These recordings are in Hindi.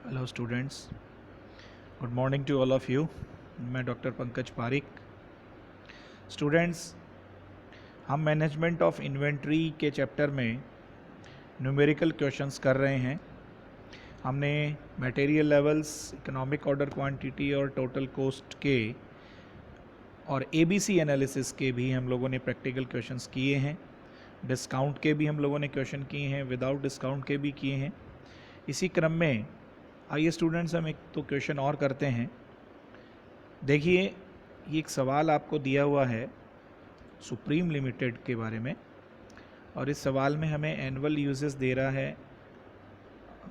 Hello students, good morning to all of you. मैं डॉक्टर पंकज पारिक। स्टूडेंट्स, हम मैनेजमेंट ऑफ इन्वेंट्री के चैप्टर में न्यूमेरिकल क्वेश्चंस कर रहे हैं। हमने material levels, economic order quantity और टोटल कॉस्ट के और एबीसी एनालिसिस के भी हम लोगों ने प्रैक्टिकल क्वेश्चंस किए हैं। डिस्काउंट के भी हम लोगों ने क्वेश्चन किए हैं, विदाउट डिस्काउंट के भी किए हैं। इसी क्रम में आइए स्टूडेंट्स, हम एक तो क्वेश्चन और करते हैं। देखिए, ये एक सवाल आपको दिया हुआ है सुप्रीम लिमिटेड के बारे में, और इस सवाल में हमें एनुअल यूजेस दे रहा है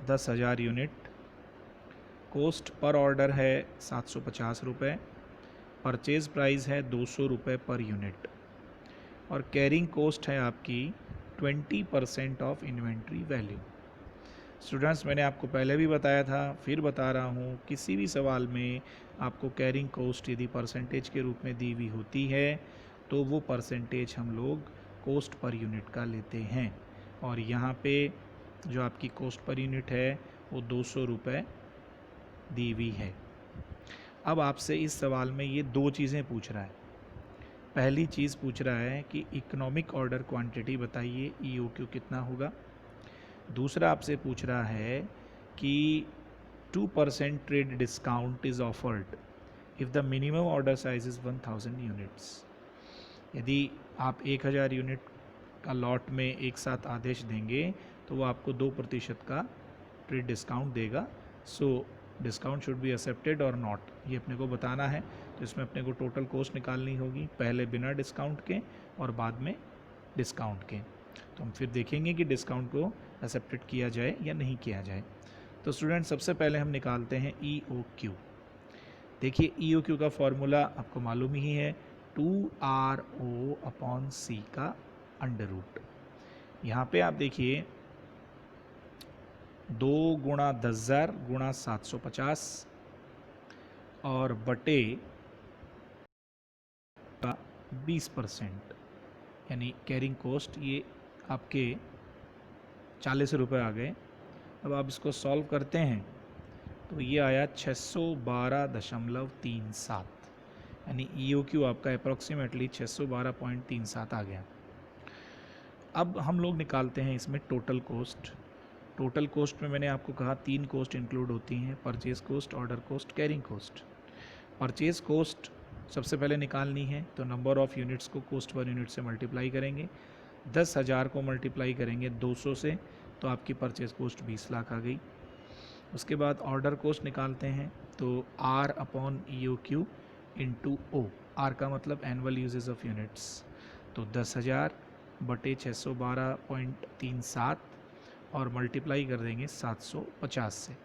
10,000 यूनिट। कॉस्ट पर ऑर्डर है 750 रुपये, परचेज़ प्राइस है 200 रुपये पर यूनिट, और कैरिंग कॉस्ट है आपकी 20% ऑफ इन्वेंट्री वैल्यू। स्टूडेंट्स, मैंने आपको पहले भी बताया था, फिर बता रहा हूँ, किसी भी सवाल में आपको कैरिंग कॉस्ट यदि परसेंटेज के रूप में दी हुई होती है तो वो परसेंटेज हम लोग कॉस्ट पर यूनिट का लेते हैं, और यहाँ पे जो आपकी कॉस्ट पर यूनिट है वो 200 रुपये दी हुई है। अब आपसे इस सवाल में ये दो चीज़ें पूछ रहा है। पहली चीज़ पूछ रहा है कि इकोनॉमिक ऑर्डर क्वांटिटी बताइए, EOQ कितना होगा। दूसरा आपसे पूछ रहा है कि 2% trade discount is offered if the minimum order size is 1000 units. यदि आप 1000 यूनिट का लॉट में एक साथ आदेश देंगे तो वो आपको 2% का ट्रेड डिस्काउंट देगा। So discount should be accepted और नॉट, ये अपने को बताना है। तो इसमें अपने को टोटल कॉस्ट निकालनी होगी, पहले बिना डिस्काउंट के और बाद में डिस्काउंट के। तो हम फिर देखेंगे कि डिस्काउंट को एक्सेप्टेड किया जाए या नहीं किया जाए। तो स्टूडेंट, सबसे पहले हम निकालते हैं EOQ। देखिए, EOQ का फॉर्मूला आपको मालूम ही है, 2RO/C का अंडर रूट। यहाँ पे आप देखिए 2 गुणा 10,000 गुणा 750 और बटे का 20%, यानी कैरिंग कॉस्ट ये आपके 40 रुपये आ गए। अब आप इसको सॉल्व करते हैं तो ये आया 612.37, यानी EOQ आपका अप्रॉक्सीमेटली 612.37 आ गया। अब हम लोग निकालते हैं इसमें टोटल कॉस्ट। टोटल कॉस्ट में मैंने आपको कहा 3 कॉस्ट इंक्लूड होती हैं, purchase cost, order cost, carrying cost. Purchase cost सबसे पहले निकालनी है तो नंबर ऑफ़ यूनिट्स को कॉस्ट पर यूनिट से मल्टीप्लाई करेंगे। 10,000 को मल्टीप्लाई करेंगे 200 से तो आपकी परचेज कॉस्ट 20 लाख आ गई। उसके बाद ऑर्डर कॉस्ट निकालते हैं तो R/EOQ इंटू O। R का मतलब एनुअल यूजेस ऑफ यूनिट्स, तो 10,000 बटे 612.37 और मल्टीप्लाई कर देंगे 750 से,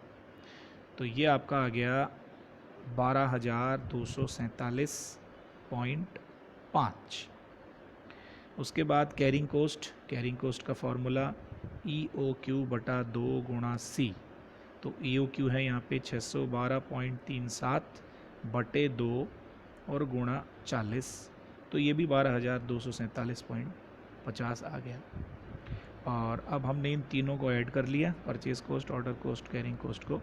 तो ये आपका आ गया 12,247.5। उसके बाद कैरिंग कॉस्ट का फॉर्मूला EOQ बटा 2 गुणा C। तो EOQ है यहाँ पे 612.37 बटे 2 और गुणा 40, तो ये भी 12,247.50 आ गया। और अब हमने इन तीनों को ऐड कर लिया, purchase cost, order cost, carrying cost को,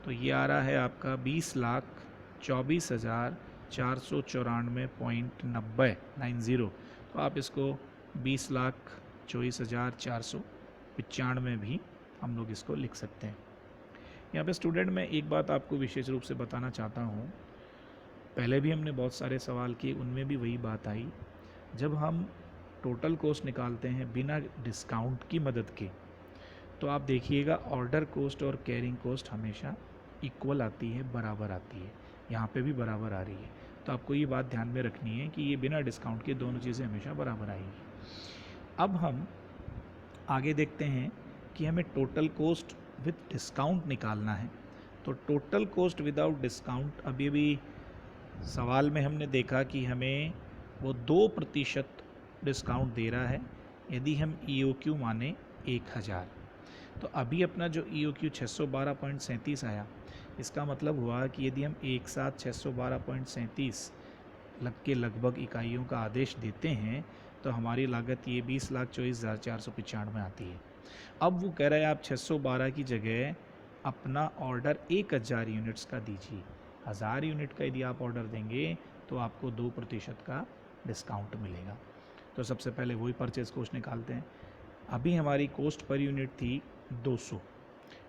तो ये आ रहा है आपका 20,24,494.90। तो आप इसको 20,24,495 भी हम लोग इसको लिख सकते हैं। यहाँ पे स्टूडेंट, मैं एक बात आपको विशेष रूप से बताना चाहता हूँ। पहले भी हमने बहुत सारे सवाल किए, उनमें भी वही बात आई। जब हम टोटल कॉस्ट निकालते हैं बिना डिस्काउंट की मदद के, तो आप देखिएगा ऑर्डर कॉस्ट और कैरिंग कॉस्ट हमेशा इक्वल आती है, बराबर आती है। यहाँ पे भी बराबर आ रही है, तो आपको ये बात ध्यान में रखनी है कि ये बिना डिस्काउंट के दोनों चीज़ें हमेशा बराबर आएंगी। अब हम आगे देखते हैं कि हमें टोटल कॉस्ट विथ डिस्काउंट निकालना है। तो टोटल कॉस्ट विदाउट डिस्काउंट, अभी भी सवाल में हमने देखा कि हमें वो 2% डिस्काउंट दे रहा है यदि हम EOQ माने 1000। तो अभी अपना जो EOQ 612.37 आया, इसका मतलब हुआ कि यदि हम एक साथ 612.37 के लगभग इकाइयों का आदेश देते हैं तो हमारी लागत ये 20,24,495 आती है। अब वो कह रहा है आप 612 की जगह अपना ऑर्डर 1000 यूनिट्स का दीजिए। 1000 यूनिट का यदि आप ऑर्डर देंगे तो आपको 2% का डिस्काउंट मिलेगा। तो सबसे पहले वही परचेज कोस्ट निकालते हैं। अभी हमारी कोस्ट पर यूनिट थी 200,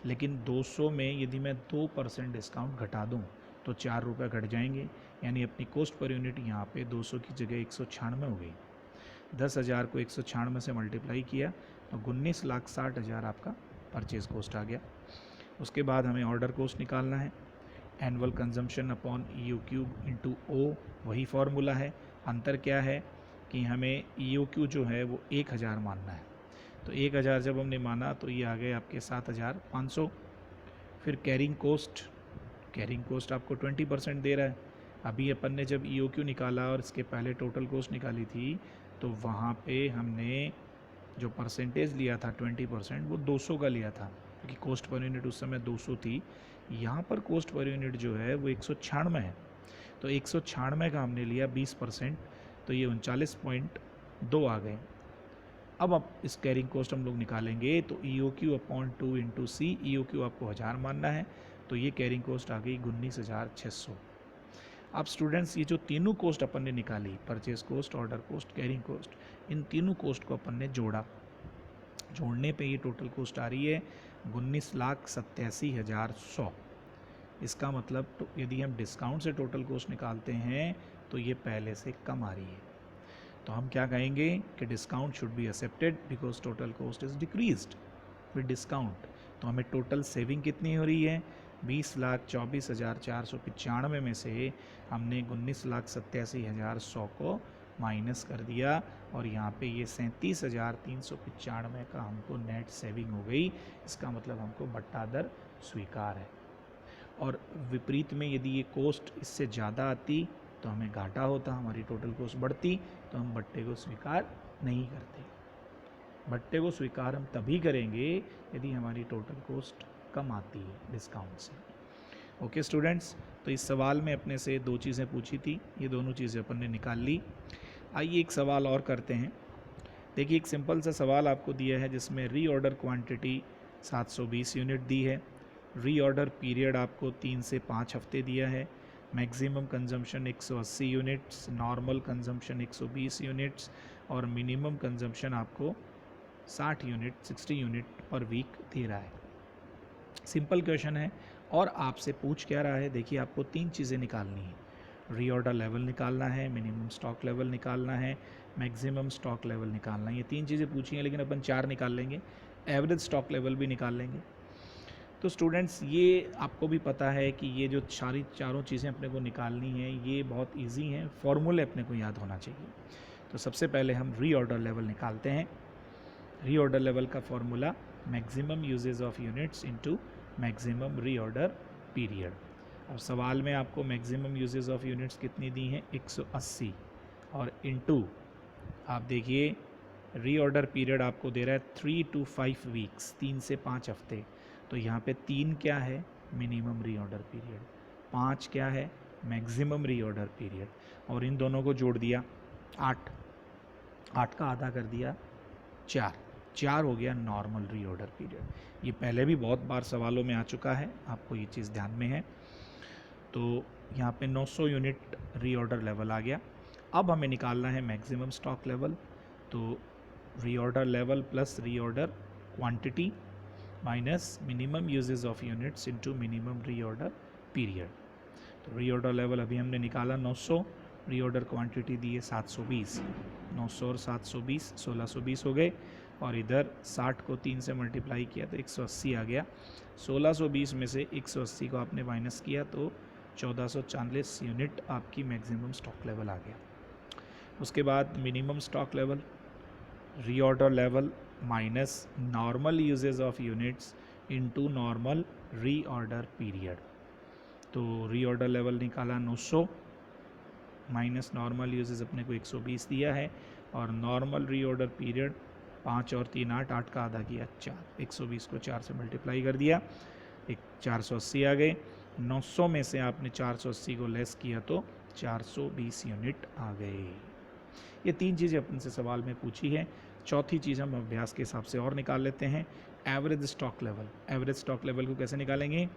लेकिन 200 में यदि मैं 2% डिस्काउंट घटा दूं तो 4 रुपये घट जाएंगे, यानी अपनी कोस्ट पर यूनिट यहाँ पे 200 की जगह 196 हो गई। 10,000 को 196 से मल्टीप्लाई किया तो 19,60,000 आपका परचेज कोस्ट आ गया। उसके बाद हमें ऑर्डर कोस्ट निकालना है। Annual consumption upon EOQ into O, वही फार्मूला है। अंतर क्या है कि हमें EOQ जो है वो 1000 मानना है। तो 1000 जब हमने माना तो ये आ गए आपके 7,500। फिर कैरिंग कोस्ट आपको 20% दे रहा है। अभी अपन ने जब EOQ निकाला और इसके पहले टोटल कोस्ट निकाली थी तो वहाँ पे हमने जो परसेंटेज लिया था 20%, वो 200 का लिया था, क्योंकि कोस्ट पर यूनिट उस समय 200 थी। यहाँ पर कोस्ट पर यूनिट जो है वो 196 है, तो 196 का हमने लिया 20%, तो ये 39.2 आ गए। अब आप इस कैरिंग कोस्ट हम लोग निकालेंगे तो EOQ upon 2 into C, EOQ आपको 1000 मानना है, तो ये कैरिंग कोस्ट आ गई 19,600। अब स्टूडेंट्स, ये जो तीनों कोस्ट अपन ने निकाली, purchase cost, order cost, carrying cost, इन तीनों कोस्ट को अपन ने जोड़ने पे ये टोटल कोस्ट आ रही है 19,87,100। इसका मतलब तो यदि हम डिस्काउंट से टोटल कोस्ट निकालते हैं तो ये पहले से कम आ रही है। तो हम क्या कहेंगे कि discount should be accepted because total cost is decreased with discount. तो हमें टोटल सेविंग कितनी हो रही है? 20,24,495 में से हमने 19,87,100 को माइनस कर दिया और यहाँ पे ये 37,395 का हमको नेट सेविंग हो गई। इसका मतलब हमको बट्टा दर स्वीकार है। और विपरीत में यदि ये कोस्ट इससे ज़्यादा आती तो हमें घाटा होता, हमारी टोटल कोस्ट बढ़ती, तो हम बट्टे को स्वीकार नहीं करते। बट्टे को स्वीकार हम तभी करेंगे यदि हमारी टोटल कोस्ट कम आती है डिस्काउंट से। ओके स्टूडेंट्स, तो इस सवाल में अपने से दो चीज़ें पूछी थी, ये दोनों चीज़ें अपन ने निकाल ली। आइए एक सवाल और करते हैं। देखिए, एक सिंपल सा सवाल आपको दिया है जिसमें रीऑर्डर क्वांटिटी 720 यूनिट दी है, रीऑर्डर पीरियड आपको 3 से 5 हफ्ते दिया है, maximum consumption 180 units, normal consumption 120 units और मिनिमम कंजम्पशन आपको 60 यूनिट पर वीक दे रहा है। सिंपल क्वेश्चन है और आपसे पूछ क्या रहा है? देखिए, आपको 3 चीज़ें निकालनी है। रीऑर्डर लेवल निकालना है, मिनिमम स्टॉक लेवल निकालना है, मैक्सिमम स्टॉक लेवल निकालना है। ये 3 चीज़ें पूछी हैं, लेकिन अपन 4 निकाल लेंगे, एवरेज स्टॉक लेवल भी निकाल लेंगे। तो स्टूडेंट्स, ये आपको भी पता है कि ये जो चारों चीज़ें अपने को निकालनी है ये बहुत इजी हैं, फॉर्मूले अपने को याद होना चाहिए। तो सबसे पहले हम रीऑर्डर लेवल निकालते हैं। रीऑर्डर लेवल का formula maximum usage of units into maximum reorder period. अब सवाल में आपको मैक्सिमम यूजेज ऑफ यूनिट्स कितनी दी हैं? 180, और इनटू आप देखिए रीऑर्डर पीरियड आपको दे रहा है 3 to 5 वीक्स, 3 से 5 हफ्ते। तो यहाँ पे 3 क्या है? Minimum reorder period. 5 क्या है? Maximum reorder period. और इन दोनों को जोड़ दिया 8 का आधा कर दिया 4 हो गया नॉर्मल रीऑर्डर पीरियड। ये पहले भी बहुत बार सवालों में आ चुका है, आपको ये चीज़ ध्यान में है। तो यहाँ पे 900 यूनिट रीऑर्डर लेवल आ गया। अब हमें निकालना है मैक्सिमम स्टॉक लेवल। तो reorder level plus reorder quantity minus minimum uses of units into minimum reorder period. तो रीऑर्डर लेवल अभी हमने निकाला 900, रीऑर्डर क्वांटिटी दी है 720, 900 और 720 1620 हो गए, और इधर 60 को 3 से मल्टीप्लाई किया तो 180 आ गया। 1620 में से 180 को आपने माइनस किया तो 1440 यूनिट आपकी मैक्सिमम स्टॉक लेवल आ गया। उसके बाद minimum stock level, reorder level minus normal usage of units into normal reorder period. तो रीऑर्डर लेवल निकाला 900 माइनस नॉर्मल यूजेज अपने को 120 दिया है, और नॉर्मल रीऑर्डर पीरियड 5 और 3 8 का आधा किया 4, 120 को 4 से मल्टीप्लाई कर दिया, 480 आ गए। 900 में से आपने 480 को लेस किया तो 420 यूनिट आ गए। ये 3 चीज़ें अपन से सवाल में पूछी है। चौथी चीज़ हम अभ्यास के हिसाब से और निकाल लेते हैं। Average stock level. Average stock level को कैसे निकालेंगे?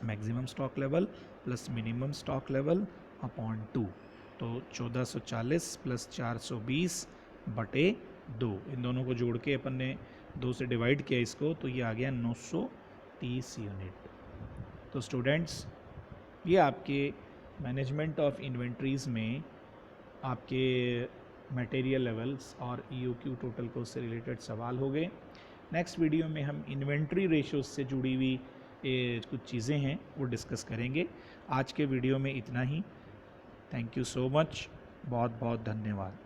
Maximum stock level plus minimum stock level upon 2। तो 1440 प्लस 420 बटे 2, इन दोनों को जोड़ के अपन ने 2 से डिवाइड किया इसको, तो ये आ गया 930 यूनिट। तो स्टूडेंट्स, ये आपके मैनेजमेंट ऑफ इन्वेंट्रीज़ में आपके मटेरियल लेवल्स और EOQ टोटल कॉस्ट से रिलेटेड सवाल हो गए। नेक्स्ट वीडियो में हम इन्वेंट्री रेशोज से जुड़ी हुई कुछ चीज़ें हैं वो डिस्कस करेंगे। आज के वीडियो में इतना ही। थैंक यू सो मच, बहुत बहुत धन्यवाद।